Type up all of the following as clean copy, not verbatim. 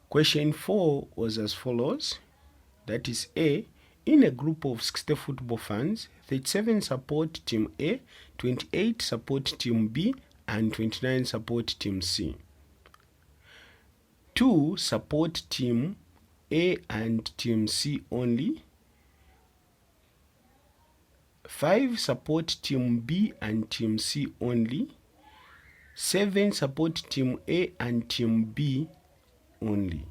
Question 4 was as follows. That is A. In a group of 60 football fans, 37 support team A, 28 support team B, and 29 support team C. 2 support team A and team C only. 5 support team B and team C only. 7 support team A and team B only.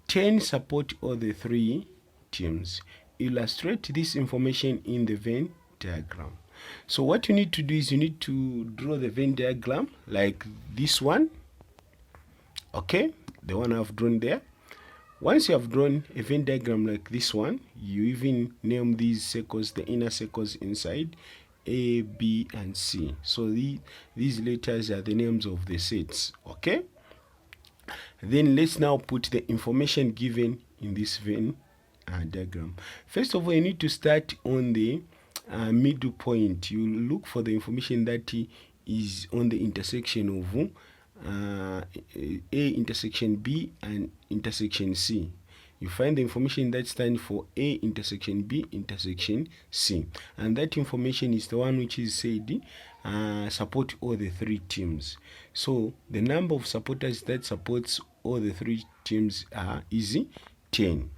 10 support all the 3 teams. Illustrate this information in the Venn diagram. So what you need to do is you need to draw the Venn diagram like this one. Okay, the one I've drawn there. Once you have drawn a Venn diagram like this one, you even name these circles, the inner circles inside, A, B, and C. So these letters are the names of the sets. Okay. Then let's now put the information given in this Venn diagram. First of all, you need to start on the middle point. You look for the information that is on the intersection of A intersection B and intersection C. You find the information that stands for A intersection B intersection C, and that information is the one which is said support all the 3 teams. So the number of supporters that supports all the 3 teams is 10.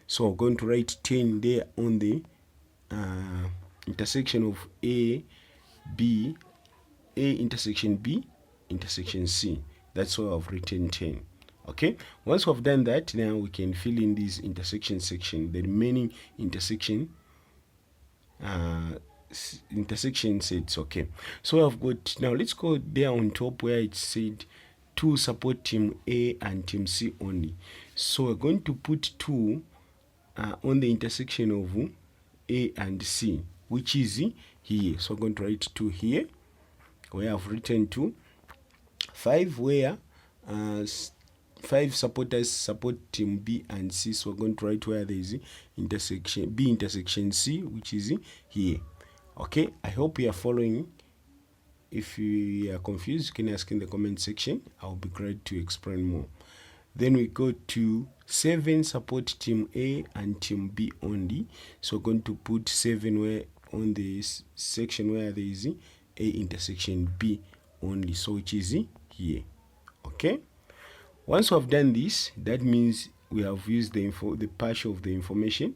So I'm going to write 10 there on the intersection of A intersection B intersection C. That's why I've written 10. Okay, once we've done that, now we can fill in this intersection section, the remaining intersection sets. Okay, so I've got, now let's go there on top where it said 2 support team A and team C only. So we're going to put 2 on the intersection of A and C, which is here. So I'm going to write 2 here where I've written 2. 5 where 5 supporters support team B and C. So we're going to write where there is intersection B intersection C, which is here. Okay, I hope you are following. If you are confused, you can ask in the comment section. I'll be glad to explain more. Then we go to 7 support team A and team B only. So we're going to put 7 where on this section where there is A intersection B only, so which is here. Okay, once we have done this, that means we have used the partial of the information.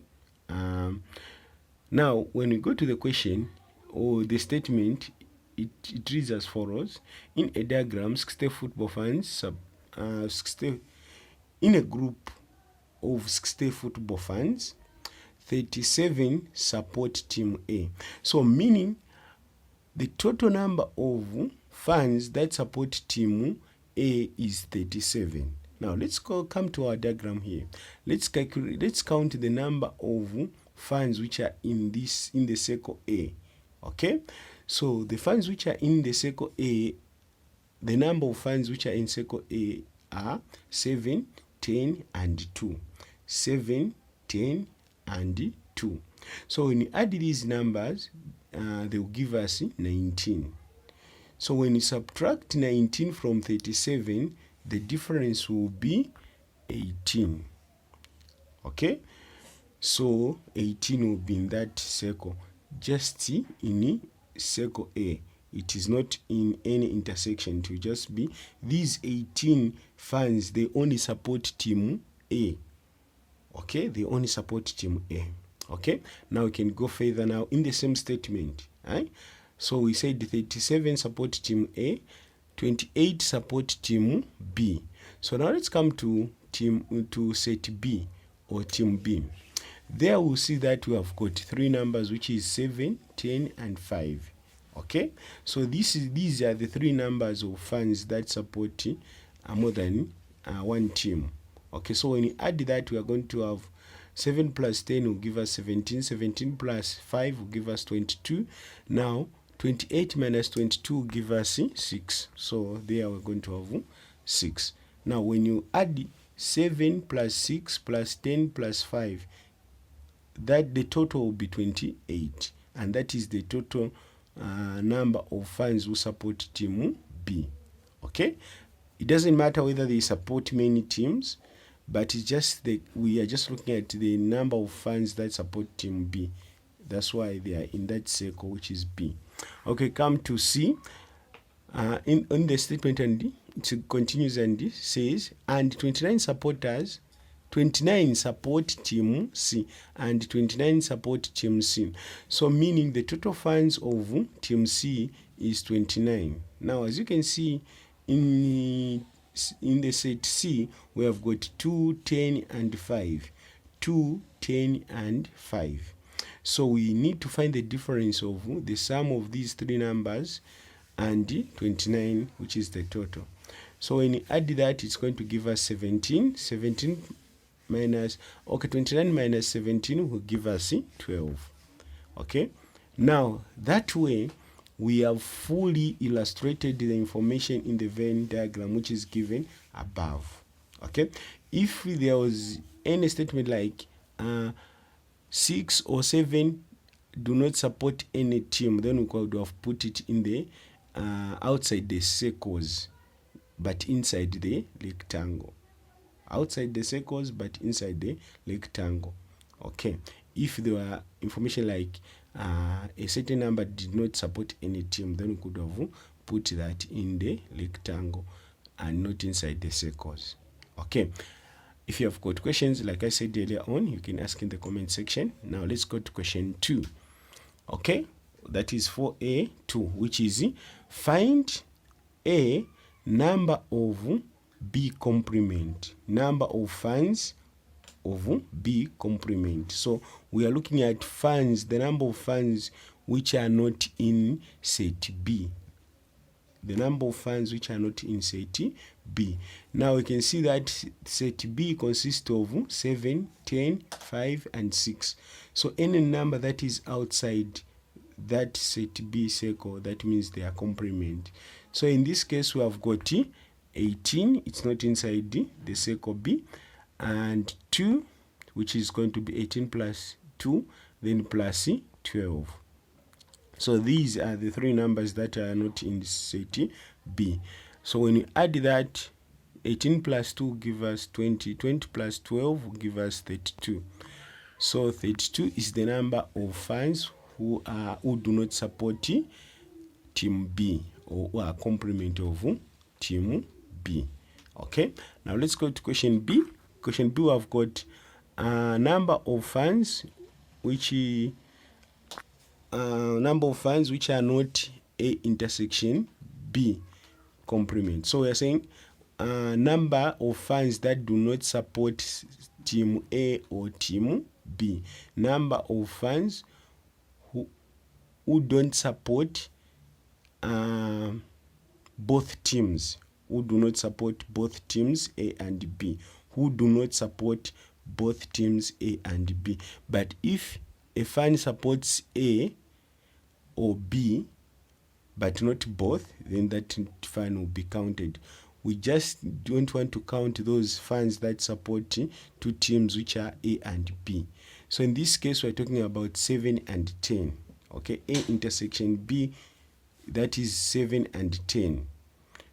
Now when we go to the question or the statement, it reads as follows. In a diagram, 60 football fans in a group of 60 football fans, 37 support team A. So meaning the total number of fans that support team A is 37. Now let's come to our diagram here. Let's count the number of fans which are in the circle A. Okay, so the fans which are in the circle A, the number of fans which are in circle A are 7, 10, and 2. 7, 10, and 2. So when you add these numbers, they will give us 19. So when you subtract 19 from 37, the difference will be 18. Okay, so 18 will be in that circle, just in circle A. It is not in any intersection. It will just be these 18 fans, they only support team A. Okay, they only support team A. Okay, now we can go further now in the same statement. Right? So we said 37 support team A, 28 support team B. So now let's come to set B or team B. There we'll see that we have got 3 numbers, which is 7, 10, and 5. Okay, so these are the 3 numbers of fans that support more than one team. Okay, so when you add that, we are going to have 7 plus 10 will give us 17. 17 plus 5 will give us 22. Now 28 minus 22 will give us 6. So there we're going to have 6. Now when you add 7 plus 6 plus 10 plus 5, that the total will be 28, and that is the total number of fans who support team B. Okay, it doesn't matter whether they support many teams, but it's just we are just looking at the number of funds that support team B. That's why they are in that circle, which is B. Okay, come to C. In the statement, and it continues and says, and 29 supporters, 29 support team C and 29 support team C. So meaning the total funds of team C is 29. Now, as you can see in the set C, we have got 2, 10, and 5. 2, 10, and 5. So we need to find the difference of the sum of these three numbers and 29, which is the total. So when you add that, it's going to give us 17. 17 minus, okay, 29 minus 17 will give us 12. Okay. Now, that way, we have fully illustrated the information in the Venn diagram, which is given above. Okay. If there was any statement like 6 or 7 do not support any team, then we could have put it in the outside the circles, but inside the rectangle. Outside the circles, but inside the rectangle. Okay. If there were information like a certain number did not support any team, then we could have put that in the rectangle and not inside the circles. Okay. If you have got questions, like I said earlier on, you can ask in the comment section. Now let's go to question 2. Okay, that is 4A2, which is find a number of B complement, number of funds of B complement. So we are looking at funds, the number of funds which are not in set B. The number of funds which are not in set B. Now we can see that set B consists of 7, 10, 5, and 6. So any number that is outside that set B circle, that means they are complement. So in this case, we have got 18, it's not inside the circle B, and 2, which is going to be 18 plus 2, then plus 12. So these are the three numbers that are not in set B. So when you add that, 18 plus 2 give us 20, 20 plus 12 will give us 32. So 32 is the number of funds who do not support team B, or who are complement of team B. Okay, now let's go to question B. Question B, we have got a number of funds which are not A intersection B complement. So we are saying number of funds that do not support team A or team B. Number of funds who don't support both teams, who do not support both teams A and B, who do not support both teams A and B. But if a fund supports A or B, but not both, then that fund will be counted. We just don't want to count those funds that support two teams which are A and B. So in this case, we're talking about 7 and 10. Okay, A intersection B, that is 7 and 10.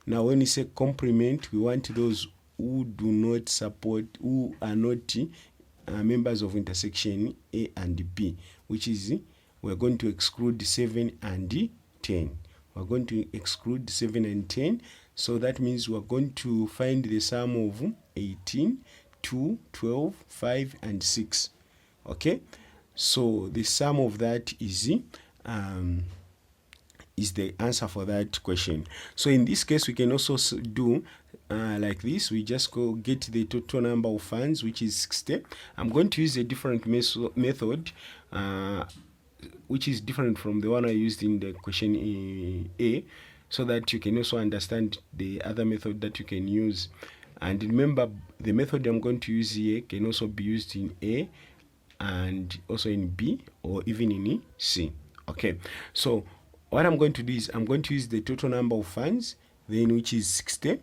Now, when we say complement, we want those who do not support, who are not members of intersection A and B, which is, we're going to exclude 7 and 10. We're going to exclude 7 and 10. So that means we're going to find the sum of 18, 2, 12, 5, and 6. Okay? So the sum of that is the answer for that question. So in this case, we can also do like this. We just go get the total number of funds, which is 60. I'm going to use a different method, which is different from the one I used in the question A, so that you can also understand the other method that you can use. And remember, the method I'm going to use here can also be used in A and also in B, or even in C. Okay, so what I'm going to do is I'm going to use the total number of funds, then which is 60.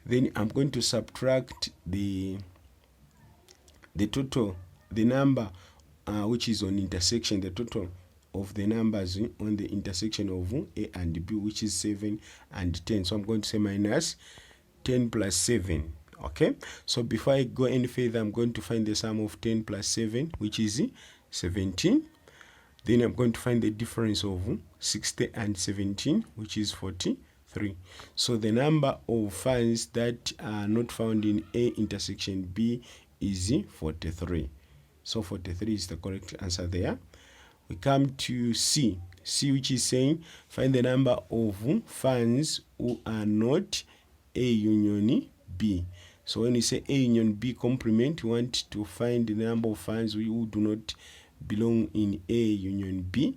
Then I'm going to subtract the total, the number which is on intersection, the total of the numbers on the intersection of A and B, which is 7 and 10. So I'm going to say minus 10 plus 7. Okay, so before I go any further, I'm going to find the sum of 10 plus 7, which is 17. Then I'm going to find the difference of 60 and 17, which is 43. So the number of funds that are not found in A intersection B is 43. So 43 is the correct answer there. We come to C, which is saying find the number of funds who are not A union B. So when you say A union B complement, you want to find the number of funds who do not belong in A union B.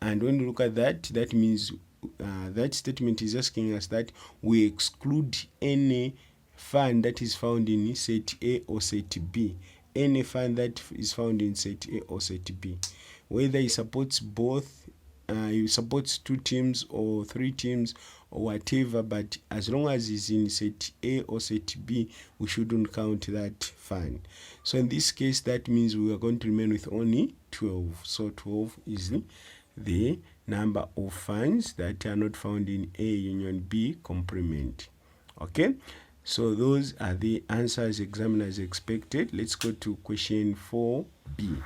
And when you look at that, that means that statement is asking us that we exclude any fund that is found in set A or set B. Any fund that is found in set A or set B. Whether it supports both, it supports 2 teams or 3 teams or whatever, but as long as it's in set A or set B, we shouldn't count that fund. So in this case, that means we are going to remain with only 12. So 12 is the number of funds that are not found in A union B complement. Okay, so those are the answers examiners expected. Let's go to question 4B.